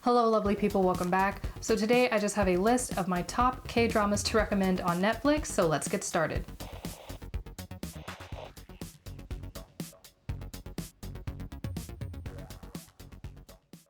Hello lovely people, welcome back. So today I just have a list of my top K-dramas to recommend on Netflix, so let's get started.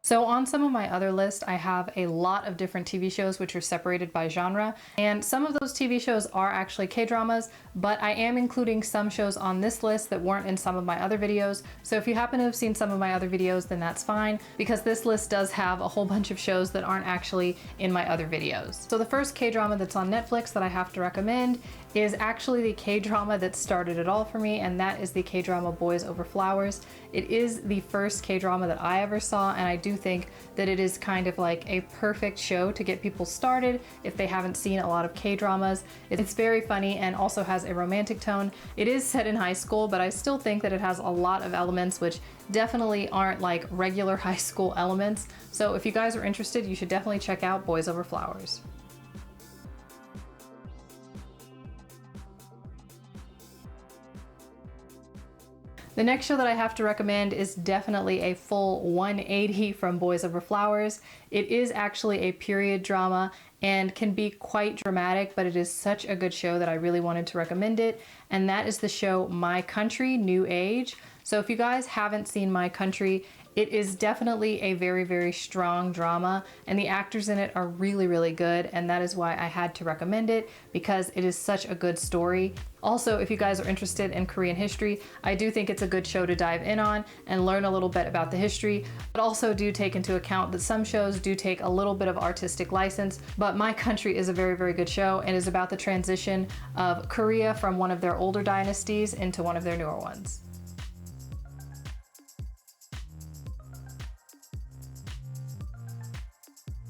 So on some of my other lists, I have a lot of different TV shows which are separated by genre, and some of those TV shows are actually K-dramas, but I am including some shows on this list that weren't in some of my other videos. So if you happen to have seen some of my other videos, then that's fine, because this list does have a whole bunch of shows that aren't actually in my other videos. So the first K-drama that's on Netflix that I have to recommend is actually the K-drama that started it all for me, and that is the K-drama Boys Over Flowers. It is the first K-drama that I ever saw, and I do think that it is kind of like a perfect show to get people started if they haven't seen a lot of K-dramas. It's very funny and also has a romantic tone. It is set in high school, but I still think that it has a lot of elements which definitely aren't like regular high school elements. So if you guys are interested, you should definitely check out Boys Over Flowers. The next show that I have to recommend is definitely a full 180 from Boys Over Flowers. It is actually a period drama and can be quite dramatic, but it is such a good show that I really wanted to recommend it. And that is the show My Country, New Age. So if you guys haven't seen My Country, it is definitely a very, very strong drama, and the actors in it are really, really good, and that is why I had to recommend it, because it is such a good story. Also, if you guys are interested in Korean history, I do think it's a good show to dive in on and learn a little bit about the history, but also do take into account that some shows do take a little bit of artistic license. But My Country is a very, very good show and is about the transition of Korea from one of their older dynasties into one of their newer ones.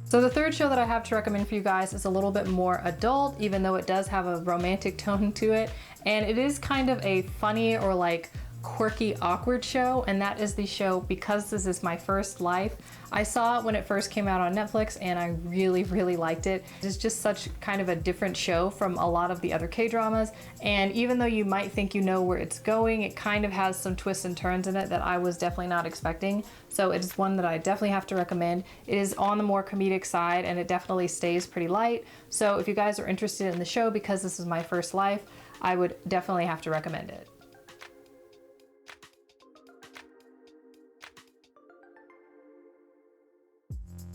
So the third show that I have to recommend for you guys is a little bit more adult, even though it does have a romantic tone to it. And it is kind of a funny or like quirky, awkward show, and that is the show Because This Is My First Life. I saw it when it first came out on Netflix and I really, really liked it. It's just such kind of a different show from a lot of the other K-dramas, and even though you might think you know where it's going, it kind of has some twists and turns in it that I was definitely not expecting. So it's one that I definitely have to recommend. It is on the more comedic side and it definitely stays pretty light. So if you guys are interested in the show Because This Is My First Life, I would definitely have to recommend it.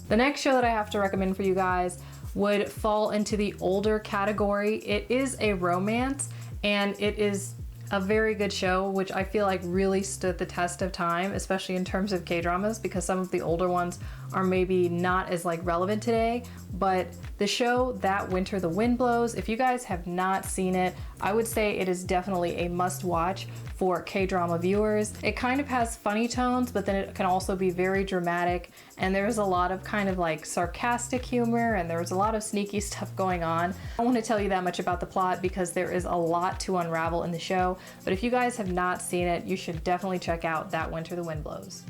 The next show that I have to recommend for you guys would fall into the older category. It is a romance, and it is a very good show, which I feel like really stood the test of time, especially in terms of K-dramas, because some of the older ones are maybe not as like relevant today. But the show That Winter the Wind Blows, if you guys have not seen it, I would say it is definitely a must watch for K-drama viewers. It kind of has funny tones, but then it can also be very dramatic, and there's a lot of kind of like sarcastic humor, and there's a lot of sneaky stuff going on. I don't want to tell you that much about the plot because there is a lot to unravel in the show, but if you guys have not seen it, you should definitely check out That Winter the Wind Blows.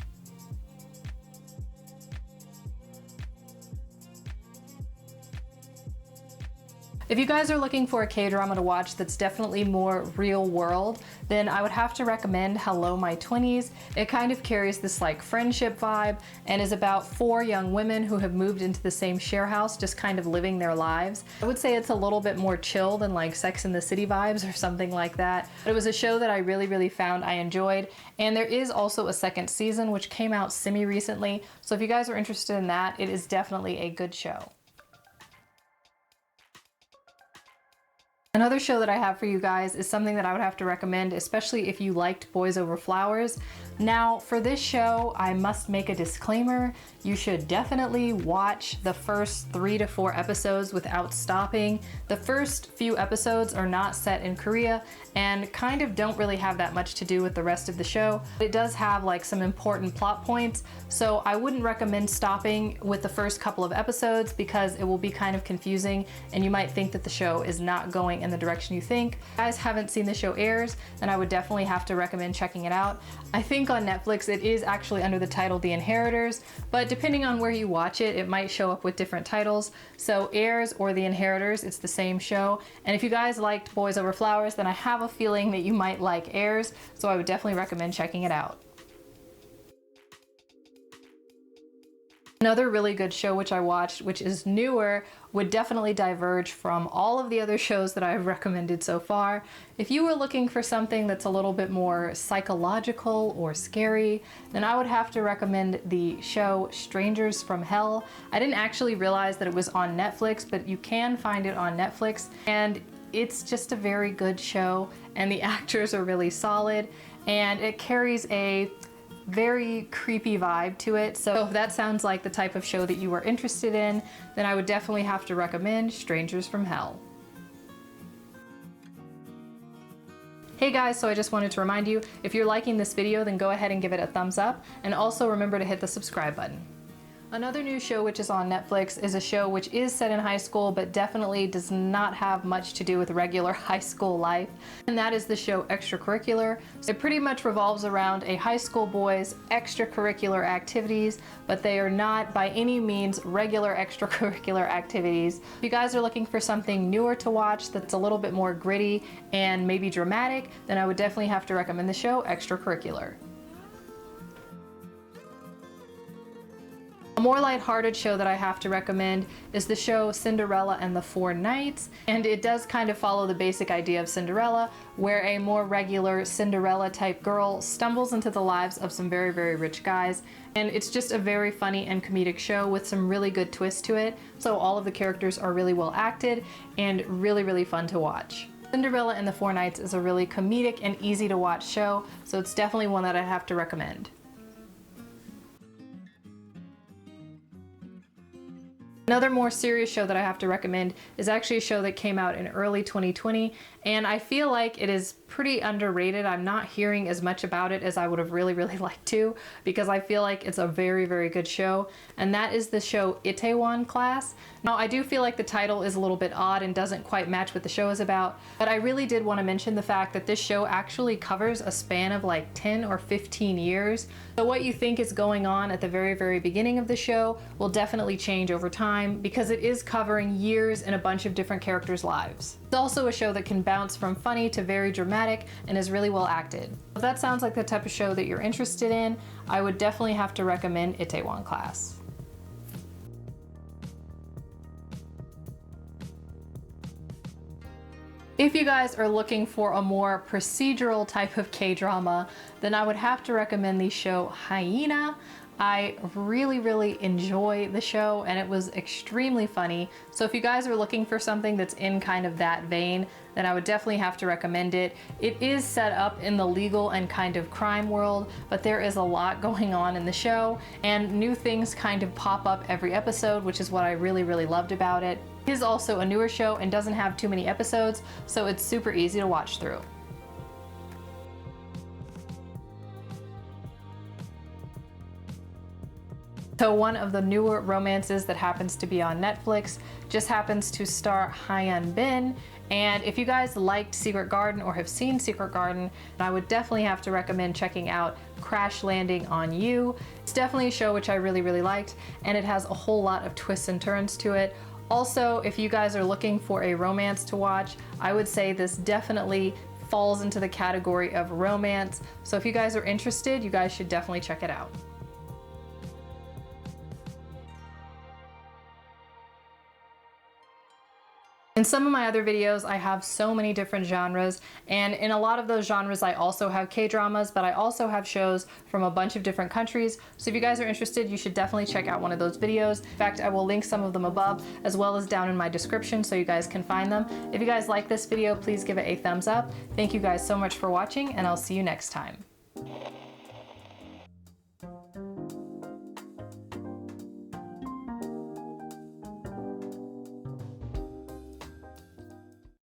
If you guys are looking for a K-drama to watch that's definitely more real world, then I would have to recommend Hello My 20s. It kind of carries this like friendship vibe and is about 4 young women who have moved into the same share house, just kind of living their lives. I would say it's a little bit more chill than like Sex and the City vibes or something like that. But it was a show that I really, really found I enjoyed. And there is also a second season which came out semi-recently. So if you guys are interested in that, it is definitely a good show. Another show that I have for you guys is something that I would have to recommend, especially if you liked Boys Over Flowers. Now, for this show, I must make a disclaimer. You should definitely watch the first 3 to 4 episodes without stopping. The first few episodes are not set in Korea and kind of don't really have that much to do with the rest of the show. It does have like some important plot points, so I wouldn't recommend stopping with the first couple of episodes because it will be kind of confusing and you might think that the show is not going in the direction you think. If you guys haven't seen the show Airs, then I would definitely have to recommend checking it out. I think on Netflix it is actually under the title The Inheritors, but depending on where you watch it, it might show up with different titles. So Airs or The Inheritors, it's the same show. And if you guys liked Boys Over Flowers, then I have a feeling that you might like Airs, so I would definitely recommend checking it out. Another really good show which I watched, which is newer, would definitely diverge from all of the other shows that I've recommended so far. If you were looking for something that's a little bit more psychological or scary, then I would have to recommend the show Strangers from Hell. I didn't actually realize that it was on Netflix, but you can find it on Netflix, and it's just a very good show, and the actors are really solid, and it carries a very creepy vibe to it. So if that sounds like the type of show that you are interested in, then I would definitely have to recommend Strangers from Hell. Hey guys, so I just wanted to remind you, if you're liking this video, then go ahead and give it a thumbs up, and also remember to hit the subscribe button. Another new show which is on Netflix is a show which is set in high school but definitely does not have much to do with regular high school life, and that is the show Extracurricular. So it pretty much revolves around a high school boy's extracurricular activities, but they are not by any means regular extracurricular activities. If you guys are looking for something newer to watch that's a little bit more gritty and maybe dramatic, then I would definitely have to recommend the show Extracurricular. A more lighthearted show that I have to recommend is the show Cinderella and the Four Knights, and it does kind of follow the basic idea of Cinderella, where a more regular Cinderella type girl stumbles into the lives of some very, very rich guys, and it's just a very funny and comedic show with some really good twists to it, so all of the characters are really well acted and really, really fun to watch. Cinderella and the Four Knights is a really comedic and easy to watch show, so it's definitely one that I have to recommend. Another more serious show that I have to recommend is actually a show that came out in early 2020, and I feel like it is pretty underrated. I'm not hearing as much about it as I would have really, really liked to, because I feel like it's a very, very good show, and that is the show Itaewon Class. Now, I do feel like the title is a little bit odd and doesn't quite match what the show is about, but I really did want to mention the fact that this show actually covers a span of like 10 or 15 years. So what you think is going on at the very, very beginning of the show will definitely change over time, because it is covering years in a bunch of different characters' lives. It's also a show that can bounce from funny to very dramatic and is really well acted. If that sounds like the type of show that you're interested in, I would definitely have to recommend Itaewon Class. If you guys are looking for a more procedural type of K-drama, then I would have to recommend the show Hyena. I really, really enjoy the show, and it was extremely funny. So if you guys are looking for something that's in kind of that vein, then I would definitely have to recommend it. It is set up in the legal and kind of crime world, but there is a lot going on in the show, and new things kind of pop up every episode, which is what I really, really loved about it. It is also a newer show and doesn't have too many episodes, so it's super easy to watch through. So one of the newer romances that happens to be on Netflix just happens to star Hyun Bin, and if you guys liked Secret Garden or have seen Secret Garden, I would definitely have to recommend checking out Crash Landing on You. It's definitely a show which I really, really liked, and it has a whole lot of twists and turns to it. Also, if you guys are looking for a romance to watch, I would say this definitely falls into the category of romance. So if you guys are interested, you guys should definitely check it out. In some of my other videos, I have so many different genres, and in a lot of those genres, I also have K-dramas, but I also have shows from a bunch of different countries. So if you guys are interested, you should definitely check out one of those videos. In fact, I will link some of them above, as well as down in my description, so you guys can find them. If you guys like this video, please give it a thumbs up. Thank you guys so much for watching, and I'll see you next time.